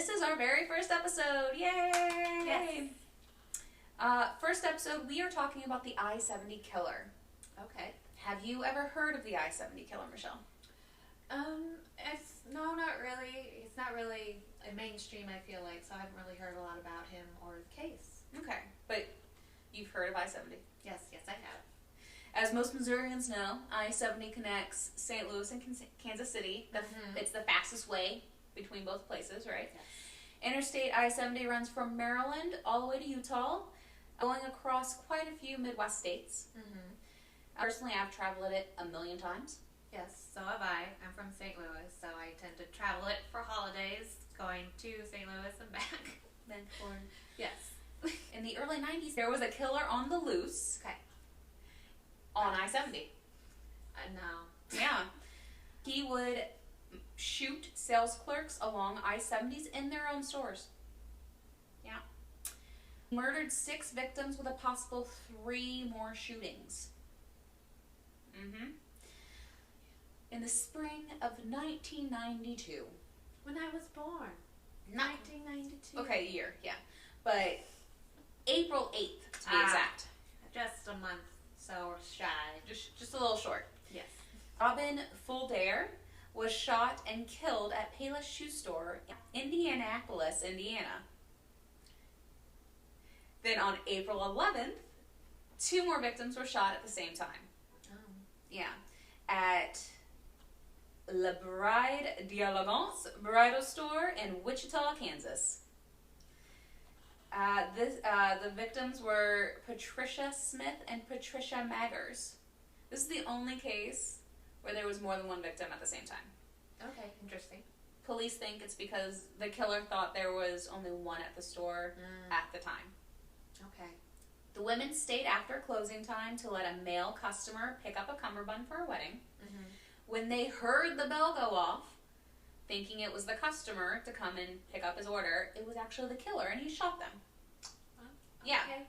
this is our very first episode. Yay! Yes. First episode, we are talking about the I-70 killer. Okay. Have you ever heard of the I-70 killer, Michelle? Not really. It's not really a mainstream, I feel like, so I haven't really heard a lot about him or the case. Okay, but you've heard of I-70. Yes, I have. As most Missourians know, I-70 connects St. Louis and Kansas City. It's the fastest way between both places, right? Yes. Interstate I-70 runs from Maryland all the way to Utah, going across quite a few Midwest states. Personally, I've traveled it 1,000,000 times. Yes, so have I. I'm from St. Louis, so I tend to travel it for holidays, going to St. Louis and back. Then for Yes. in the early 90s, there was a killer on the loose Okay. on I-70. No. Yeah. He would shoot sales clerks along I-70s in their own stores. Yeah. Murdered 6 victims with a possible 3 more shootings. In the spring of 1992. When I was born. 1992. Okay, year, yeah. But April 8th, to be exact. Just a month so shy. Just a little short. Yes. Robin Fuldare was shot and killed at Payless Shoe Store in Indianapolis, Indiana. Then on April 11th, 2 more victims were shot at the same time. Oh. Yeah. At La Bride d'Elegance bridal store in Wichita, Kansas. The victims were Patricia Smith and Patricia Maggers. This is the only case where there was more than 1 victim at the same time. Okay, interesting. Police think it's because the killer thought there was only 1 at the store at the time. Okay. The women stayed after closing time to let a male customer pick up a cummerbund for a wedding. When they heard the bell go off, thinking it was the customer to come and pick up his order, it was actually the killer, and he shot them. Yeah. Okay.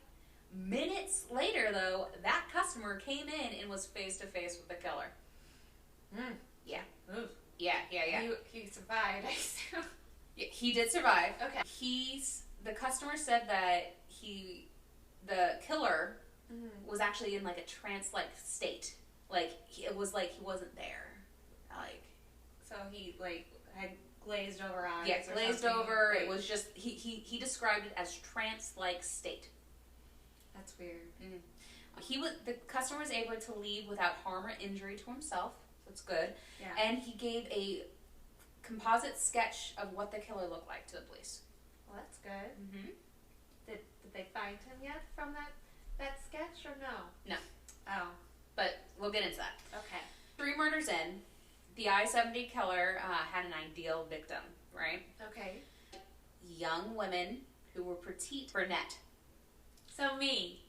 Minutes later, though, that customer came in and was face-to-face with the killer. Yeah. Ooh. Yeah. He survived, I assume. Yeah, he did survive. Okay. The customer said that the killer was actually in like a trance-like state. It was like he wasn't there. So he had glazed over eyes. Yeah, or glazed something. over. Right. It was just he described it as trance-like state. That's weird. The customer was able to leave without harm or injury to himself. That's good. Yeah. And he gave a composite sketch of what the killer looked like to the police. Well, that's good. Did they find him yet from that sketch or no? No. Oh. But we'll get into that. Okay. 3 murders in, the I-70 killer had an ideal victim, right? Okay. Young women who were petite brunette. So me.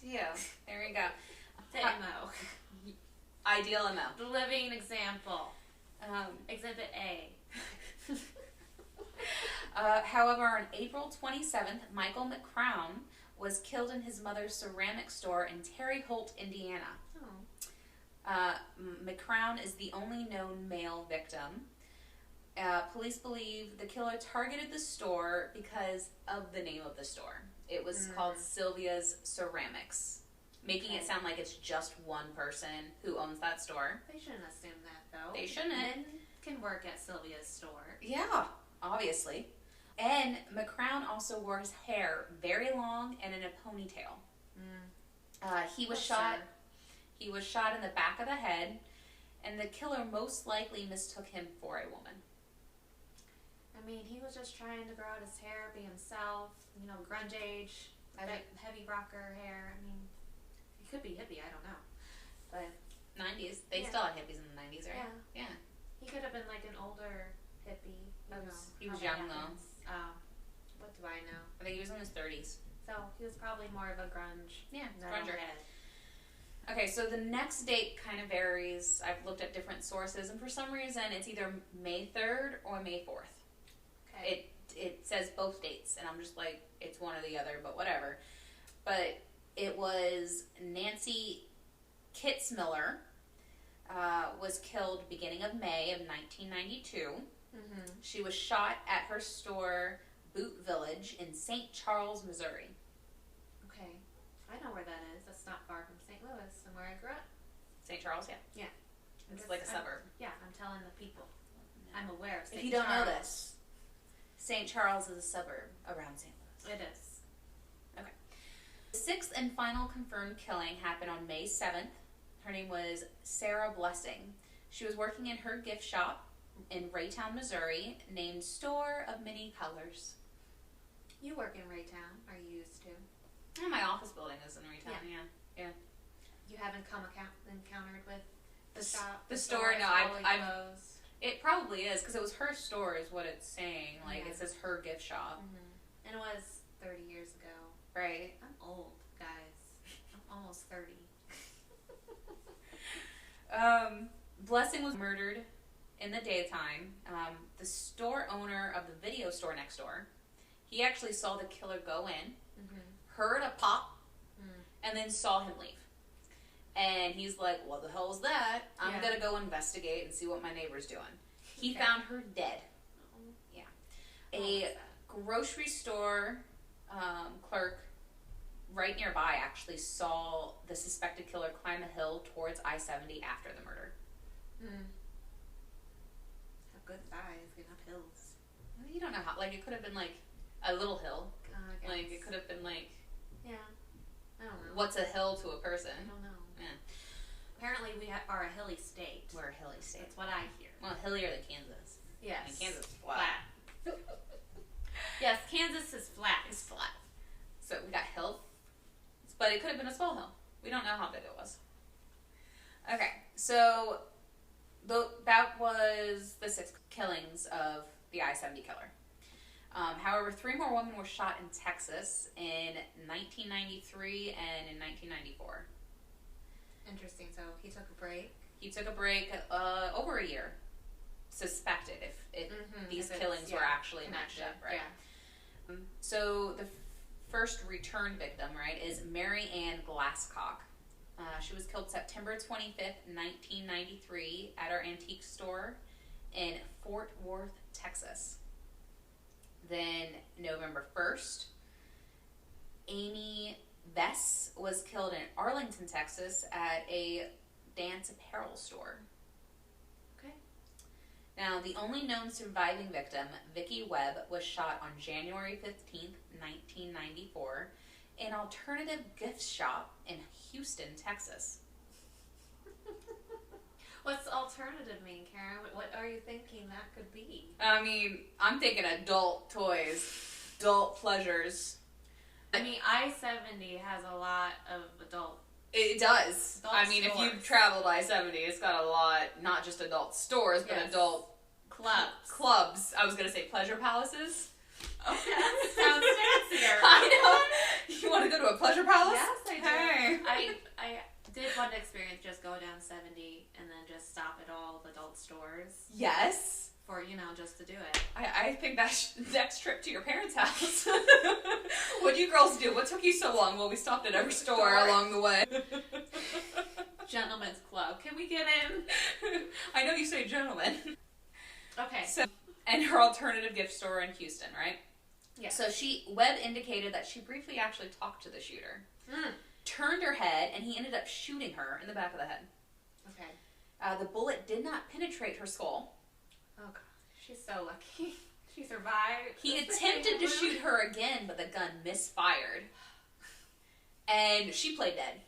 Yeah, there you go. The MO. Ideal MO. The living example. Exhibit A. However, on April 27th, Michael McCrown was killed in his mother's ceramic store in Terre Haute, Indiana. McCrown is the only known male victim. Police believe the killer targeted the store because of the name of the store. It was called Sylvia's Ceramics, making it sound like it's just one person who owns that store. They shouldn't assume that, though. They shouldn't. Men can work at Sylvia's store. Yeah, obviously. And McCrown also wore his hair very long and in a ponytail. He was shot. Sure. He was shot in the back of the head, and the killer most likely mistook him for a woman. I mean, he was just trying to grow out his hair, be himself, grunge age, that heavy rocker hair. I mean, he could be hippie, I don't know. But 90s. They still had hippies in the 90s, right? Yeah. He could have been like an older hippie. He was young, though. Oh, what do I know? I think he was in his 30s. So he was probably more of a grunge. Yeah, grunger. Okay, so the next date kind of varies. I've looked at different sources, and for some reason, it's either May 3rd or May 4th. Okay. It says both dates, and I'm just like, it's one or the other, but whatever. But it was Nancy Kitzmiller was killed beginning of May of 1992. Mm-hmm. She was shot at her store, Boot Village, in St. Charles, Missouri. Okay. I know where that is. That's not far from St. Louis and where I grew up. St. Charles, yeah. Yeah. It's like a suburb. Yeah, I'm telling the people. I'm aware of St. If you don't know this, St. Charles is a suburb around St. Louis. It is. Okay. The sixth and final confirmed killing happened on May 7th. Her name was Sarah Blessing. She was working in her gift shop in Raytown, Missouri, named Store of Many Colors. You work in Raytown, or you used to? And my office building is in Raytown, yeah. You haven't encountered with the shop? The store, no, closed? It probably is, because it was her store is what it's saying. Like, it says her gift shop. Mm-hmm. And it was 30 years ago. Right. I'm old, guys. I'm almost 30. Blessing was murdered in the daytime. The store owner of the video store next door, he actually saw the killer go in, heard a pop, and then saw him leave. And he's like, what the hell is that? I'm going to go investigate and see what my neighbor's doing. He found her dead. Yeah. A grocery store clerk right nearby actually saw the suspected killer climb a hill towards I-70 after the murder. Have good thighs, getting up hills. You don't know how. Like, it could have been like a little hill. Like, it could have been like... Yeah. I don't know. What's a hill to a person? I don't know. Yeah. Apparently we are a hilly state. We're a hilly state. That's what I hear. Well, hillier than Kansas. Yes. And Kansas is flat. Yes, Kansas is flat. It's flat. So we got hill. But it could have been a small hill. We don't know how big it was. Okay, so that was the 6 killings of the I-70 killer. However, 3 more women were shot in Texas in 1993 and in 1994. Interesting. So he took a break? He took a break over a year. Suspected if these killings were actually matched up, right? Yeah. So the first returned victim, right, is Mary Ann Glasscock. She was killed September 25th, 1993 at our antique store in Fort Worth, Texas. Then November 1st, Amy Vess was killed in Arlington, Texas at a dance apparel store. Okay. Now, the only known surviving victim, Vicki Webb, was shot on January 15th, 1994 in an alternative gift shop in Houston, Texas. What's alternative mean, Karen? What are you thinking that could be? I mean, I'm thinking adult toys, adult pleasures. I mean, I-70 has a lot of adult. It does. Adult I mean, stores. if you've traveled I-70, it's got a lot, not just adult stores, but adult clubs. I was going to say pleasure palaces. Okay, that sounds fancier. I know. You want to go to a pleasure palace? Yes, I do. Hey. I did want to experience just go down 70 and then just stop at all the adult stores. Yes. For, just to do it. I think that's next trip to your parents' house. What'd you girls do? What took you so long? Well, we stopped at every store along the way. Gentlemen's club. Can we get in? I know you say gentlemen. Okay. So, and her alternative gift store in Houston, right? Yeah. So Webb indicated that she briefly actually talked to the shooter. Turned her head, and he ended up shooting her in the back of the head. Okay. The bullet did not penetrate her skull. Oh, God. She's so lucky. She survived. He attempted to shoot her again, but the gun misfired. And she played dead.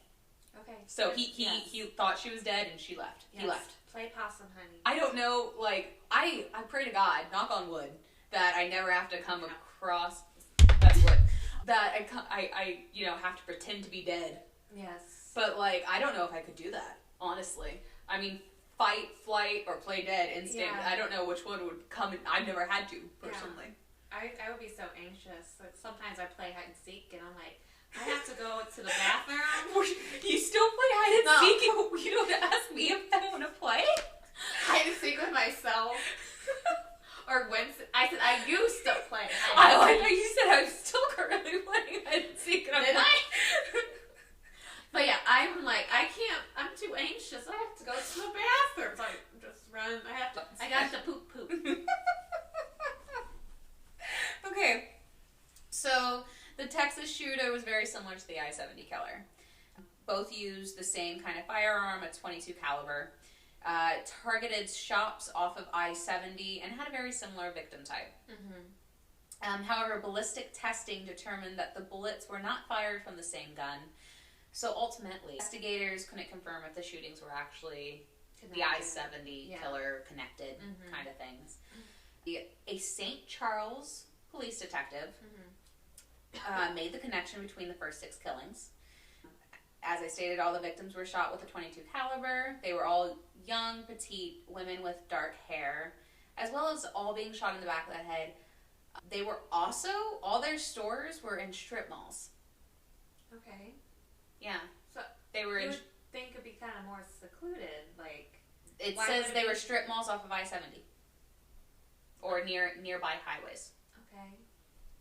Okay. So he thought she was dead, and she left. Yes. He left. Play possum, honey. I don't know, I pray to God, knock on wood, that I never have to come across, that's wood, that I have to pretend to be dead. Yes. But, I don't know if I could do that, honestly. I mean, fight, flight, or play dead instant. Yeah. I don't know which one would come, I've never had to, personally. Yeah. I would be so anxious. Sometimes I play hide and seek, and I'm like, I have to go to the bathroom. You still play hide and seek? You don't ask me if I want to play? Hide and seek with myself. Or I said I used to play hide and seek. I know you said I'm still currently playing hide and seek. Did I? But yeah, I'm like, I can't, I'm too anxious. I have to go to the bathroom. So I just run. I got to poop. similar to the I-70 killer. Both used the same kind of firearm, a .22 caliber. Targeted shops off of I-70 and had a very similar victim type. However, ballistic testing determined that the bullets were not fired from the same gun. So ultimately, investigators couldn't confirm if the shootings were actually the I-70 killer connected kind of things. A St. Charles police detective made the connection between the first 6 killings. As I stated, all the victims were shot with a .22 caliber. They were all young, petite women with dark hair, as well as all being shot in the back of the head. They were also, all their stores were in strip malls. Okay. Yeah. So they were you would think it'd be kind of more secluded, like... It says they were strip malls off of I-70. Or nearby highways. Okay.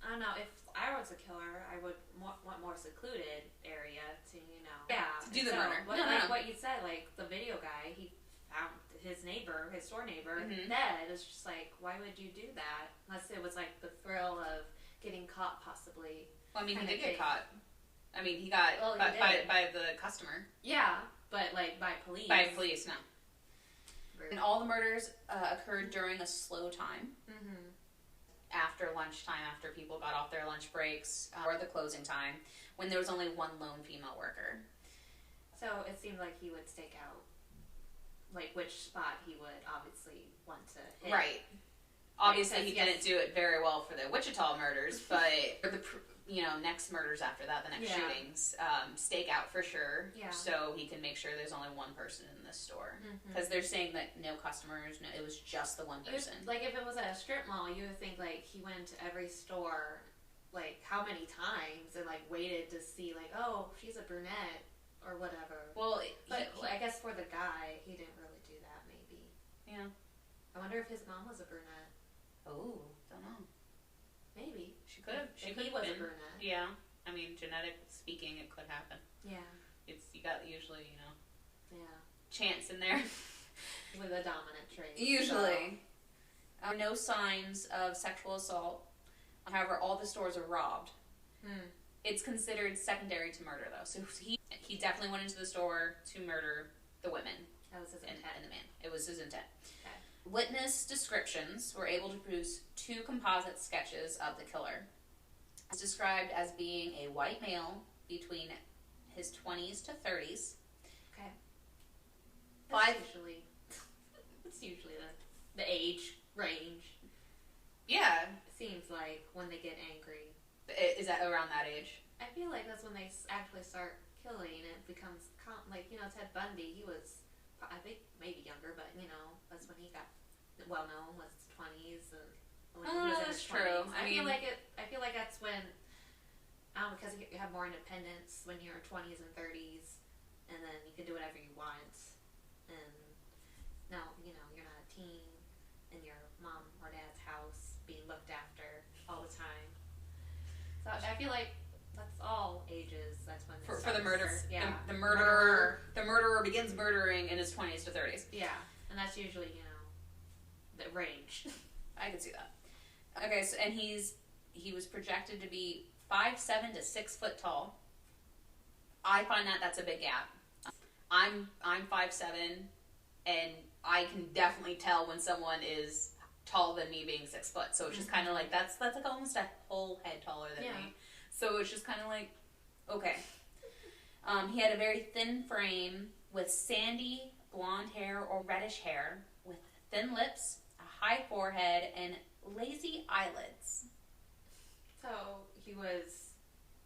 I don't know, if I was a killer, I would want more secluded area to, you know... Yeah. To do the murder. What you said, like, the video guy, he found his neighbor, his store neighbor, dead. It's just like, why would you do that? Unless it was, like, the thrill of getting caught, possibly. Well, I mean, he did get caught. I mean, he got by the customer. Yeah, but, like, by police. By police, no. Rude. And all the murders occurred during a slow time. After lunchtime, after people got off their lunch breaks, or the closing time, when there was only one lone female worker. So it seemed like he would stake out, like, which spot he would obviously want to hit. Right. Obviously, he didn't do it very well for the Wichita murders, but for the next murders after that, the next shootings, stake out for sure, so he can make sure there's only one person in this store. Because they're saying that no customers, it was just the one person. Like, if it was at a strip mall, you would think, like, he went to every store, like, how many times, and, like, waited to see, like, oh, she's a brunette, or whatever. Well, but I guess for the guy, he didn't really do that, maybe. Yeah. I wonder if his mom was a brunette. Oh, don't know. Maybe. She could have. She could have been a brunette. Yeah. I mean, genetic speaking, it could happen. Yeah. You got usually, Yeah. chance in there. With a dominant trait. Usually. So. No signs of sexual assault. However, all the stores are robbed. It's considered secondary to murder, though. So he definitely went into the store to murder the women. That was his intent. And the man. It was his intent. Okay. Witness descriptions were able to produce 2 composite sketches of the killer. It's described as being a white male between his 20s to 30s. Okay. That's usually the age range. Yeah. It seems like when they get angry. Is that around that age? I feel like that's when they actually start killing, and it becomes, Ted Bundy, he was, I think, maybe younger, but, that's when he got well-known, was his 20s, and when he was in his 20s. True. I feel like that's when, because you have more independence when you're 20s and 30s, and then you can do whatever you want, and now, you're not a teen in your mom or dad's house being looked after all the time. So I feel like that's all ages. That's when for the murder. Yeah, the murderer begins murdering in his 20s to 30s. Yeah, and that's usually the range. I can see that. Okay, so and he was projected to be 5'7" to 6 foot tall. I find that's a big gap. I'm 5'7", and I can definitely tell when someone is taller than me being 6 foot. So it's just kind of like that's like almost a whole head taller than me. So it's just kind of like, okay. He had a very thin frame with sandy blonde hair or reddish hair, with thin lips, a high forehead, and lazy eyelids. So he was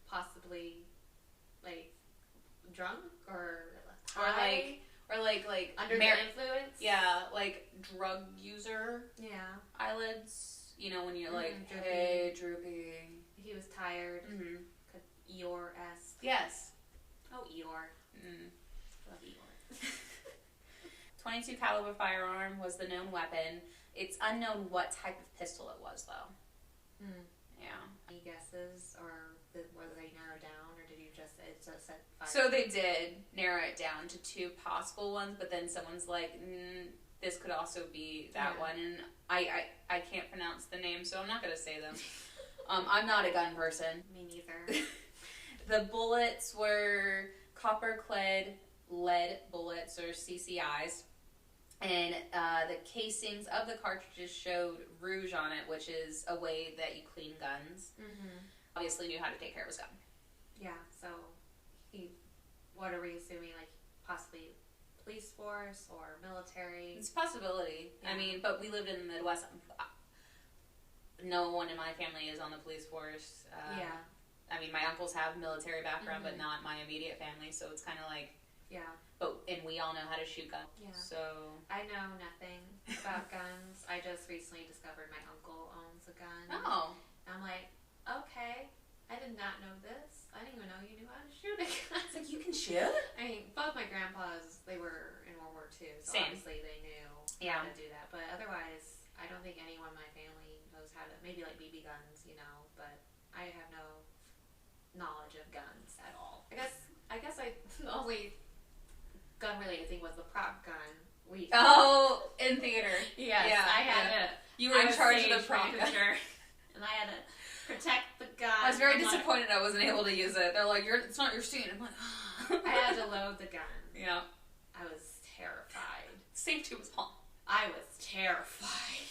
possibly like drunk or high? Or like under the influence? Yeah, like drug user. Yeah. Eyelids. When you're like, droopy. Hey, droopy. He was tired. Eeyore-esque. Yes. Oh, Eeyore. Love Eeyore. .22 caliber firearm was the known weapon. It's unknown what type of pistol it was, though. Yeah. Any guesses, or whether they narrow down, or did you just set fire? So they did narrow it down to 2 possible ones, but then someone's like, this could also be that one, and I can't pronounce the name, so I'm not going to say them. I'm not a gun person. Me neither. The bullets were copper-clad lead bullets, or CCIs. And the casings of the cartridges showed rouge on it, which is a way that you clean guns. Mm-hmm. Obviously knew how to take care of his gun. Yeah, so what are we assuming, like, possibly police force or military? It's a possibility. Yeah. I mean, but we lived in the Midwest. No one in my family is on the police force. Yeah. I mean, my uncles have military background, but not my immediate family, so it's kind of like... Yeah. And we all know how to shoot guns. Yeah. So... I know nothing about guns. I just recently discovered my uncle owns a gun. Oh. I'm like, okay, I did not know this. I didn't even know you knew how to shoot a gun. It's like, you can shoot? I mean, both my grandpas, they were in World War II, so Same. obviously they knew how to do that. But otherwise, I don't think anyone in my family knows how to, maybe like BB guns, you know, but I have no knowledge of guns at all. I guess the only gun-related thing was the prop gun. In theater. Yes, yeah, I had to. You were in charge of the prop gun. And I had to protect the gun. I was very disappointed I wasn't able to use it. They're like, it's not your scene. I'm like, I had to load the gun. Yeah. I was terrified. Safety was on. I was terrified.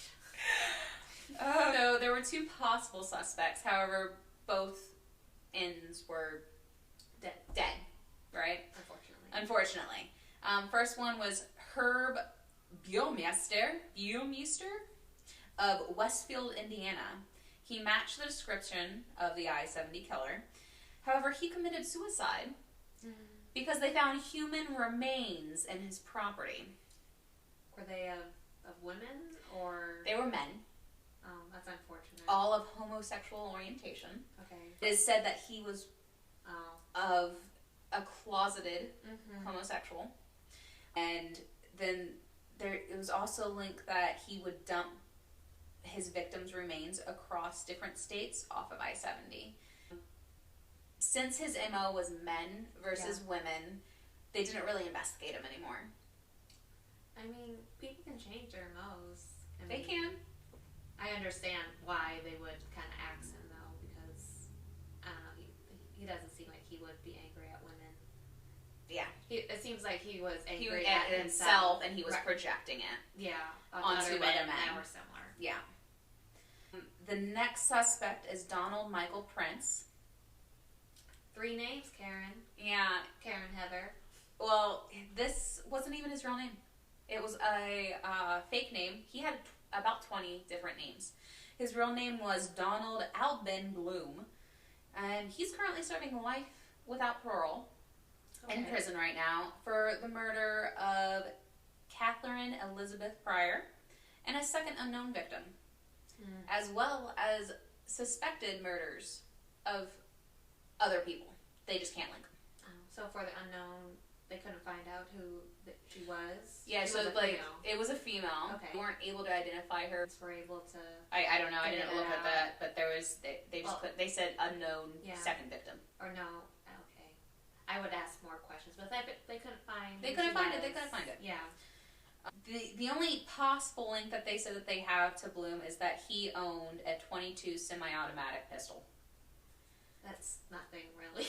So there were two possible suspects. However, both ends were dead. Right? Unfortunately. First one was Herb Buelmeister of Westfield, Indiana. He matched the description of the I-70 killer. However, he committed suicide because they found human remains in his property. Were they of women or? They were men. Oh, that's unfortunate. All of homosexual orientation. Okay. It is said that he was of a closeted homosexual. And then it was also linked that he would dump his victims' remains across different states off of I-70. Since his MO was men versus women, they didn't really investigate him anymore. I mean, people can change their MOs. They can. I understand why they would kind of axe him, though, because, I don't know, he doesn't seem like he would be angry at women. Yeah. It seems like he was angry at himself, and he was projecting it. Yeah. Onto other men. That were similar. Yeah. The next suspect is Donald Michael Prince. 3 names, Karen. Yeah. Karen Heather. Well, this wasn't even his real name. It was a fake name. He had about 20 different names. His real name was Donald Albin Bloom, and he's currently serving life without parole in prison right now for the murder of Catherine Elizabeth Pryor and a second unknown victim, as well as suspected murders of other people. They just can't link them. So for the unknown, they couldn't find out who she was? Yeah, so it was a female. Okay. They weren't able to identify her. Were able to... I don't know, I didn't look at that, but there was, they said unknown second victim. Or no, okay. I would ask more questions, but they couldn't find... They couldn't find it. Yeah. The only possible link that they said that they have to Bloom is that he owned a .22 semi-automatic pistol. That's nothing, really.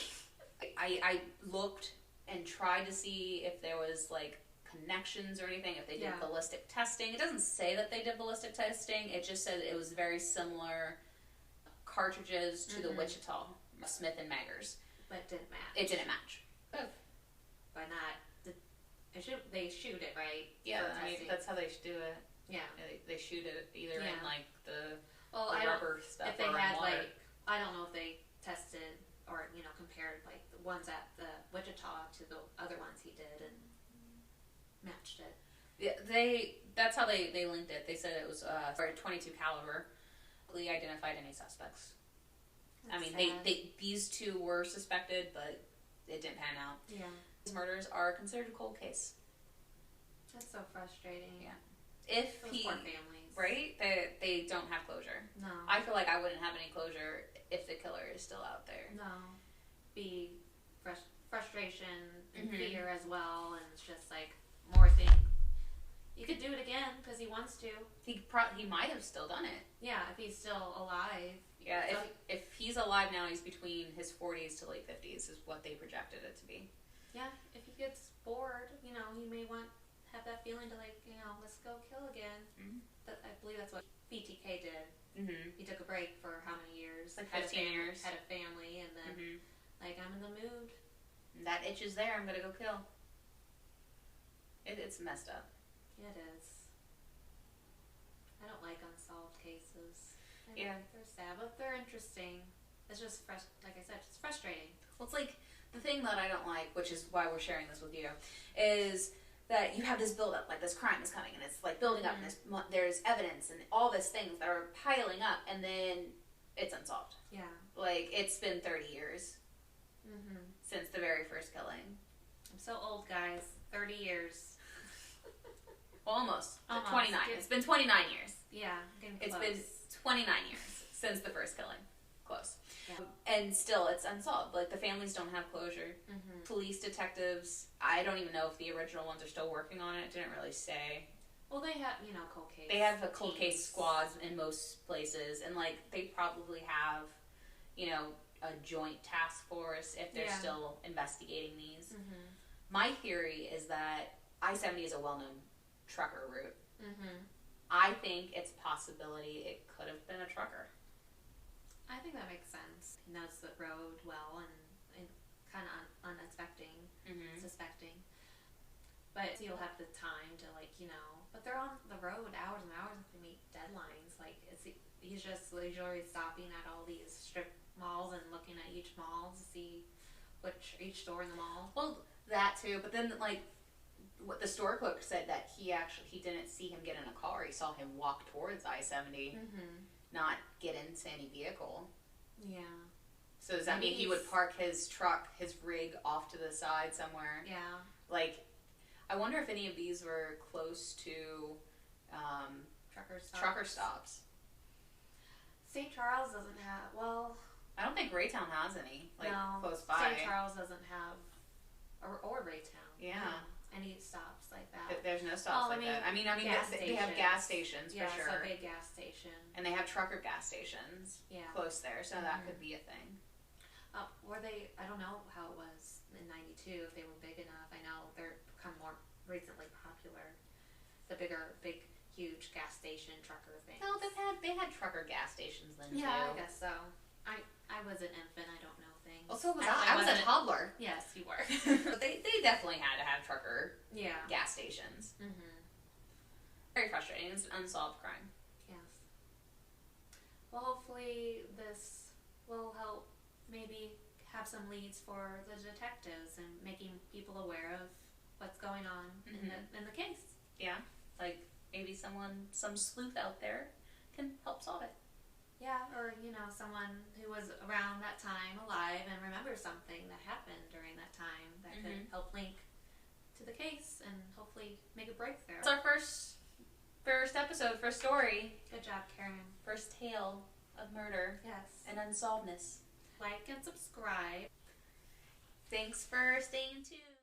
I looked and tried to see if there was, like, connections or anything, if they did ballistic testing. It doesn't say that they did ballistic testing. It just said it was very similar cartridges to the Wichita Smith & Maggers. But it didn't match. It didn't match. By not... They shoot it, right? Yeah, I mean, that's how they do it. Yeah. They shoot it either in, like, the rubber stuff if they or had, in water. like... I don't know if they tested or, compared, like, the ones at the Wichita to the other ones he did and matched it. Yeah, that's how they linked it. They said it was for a .22 caliber. They identified any suspects. That's these two were suspected, but it didn't pan out. Yeah. These murders are considered a cold case. That's so frustrating. Yeah. Those poor families. Right? They don't have closure. No. I feel like I wouldn't have any closure if the killer is still out there. No. Be frustration and fear as well, and it's just like more thing. You could do it again because he wants to. He might have still done it. Yeah, if he's still alive, Yeah, if he's alive now, he's between his 40s to late 50s is what they projected it to be. Yeah, if he gets bored, you know, he may have that feeling to, like, you know, let's go kill again. Mm-hmm. I believe that's what BTK did. Mm-hmm. He took a break for how many years? Like 15 years. Had a family, and then, like, I'm in the mood. That itch is there, I'm gonna go kill. It's messed up. Yeah, it is. I don't like unsolved cases. Yeah. They're sad, but they're interesting. It's just, like I said, it's frustrating. Well, it's like, the thing that I don't like, which is why we're sharing this with you, is that you have this build up, like this crime is coming, and it's like building up, and there's evidence, and all these things that are piling up, and then it's unsolved. Yeah. Like, it's been 30 years since the very first killing. I'm so old, guys. 30 years. Well, almost. 29. It's been 29 years. Yeah, getting close. It's been 29 years since the first killing. Close. Yeah. And still, it's unsolved. Like, the families don't have closure. Police detectives, I don't even know if the original ones are still working on it. It didn't really say. Well, they have, you know, cold case. They have a cold case squad in most places, and, like, they probably have, you know, a joint task force if they're still investigating these. My theory is that I-70 is a well-known trucker route. I think it's a possibility it could have been a trucker. I think that makes sense. He knows the road well and kind of suspecting. But he'll have the time to, like, you know, but they're on the road hours and hours to meet deadlines. Like, he's just leisurely stopping at all these strip malls and looking at each mall to see each store in the mall. Well, that too, but then, like, what the store clerk said that he didn't see him get in a car. He saw him walk towards I-70, not get into any vehicle. Yeah. So does that mean he would park his truck, his rig, off to the side somewhere? Yeah. Like, I wonder if any of these were close to trucker stops. St. Charles doesn't have, well... I don't think Raytown has any, like, close by. St. Charles doesn't have, or Raytown. Yeah. Any stops like that. There's no stops like that. I mean, they have gas stations for sure. Yeah, so big gas station. And they have trucker gas stations close there, so that could be a thing. Were they, I don't know how it was in 92, if they were big enough. I know they're become more recently popular. The big, huge gas station trucker thing. No, they had trucker gas stations then too. Yeah, I guess so. I was an infant, I don't know things. Well, so was I. I was a toddler. Yes, you were. But they definitely had to have trucker gas stations. Very frustrating. It's an unsolved crime. Yes. Well, hopefully this will help maybe have some leads for the detectives and making people aware of what's going on in the case. Yeah, like maybe some sleuth out there can help solve it. Yeah, or, you know, someone who was around that time alive and remembers something that happened during that time that could help link to the case and hopefully make a breakthrough. It's our first episode, first story. Good job, Karen. First tale of murder. Yes. And unsolvedness. Like and subscribe. Thanks for staying tuned.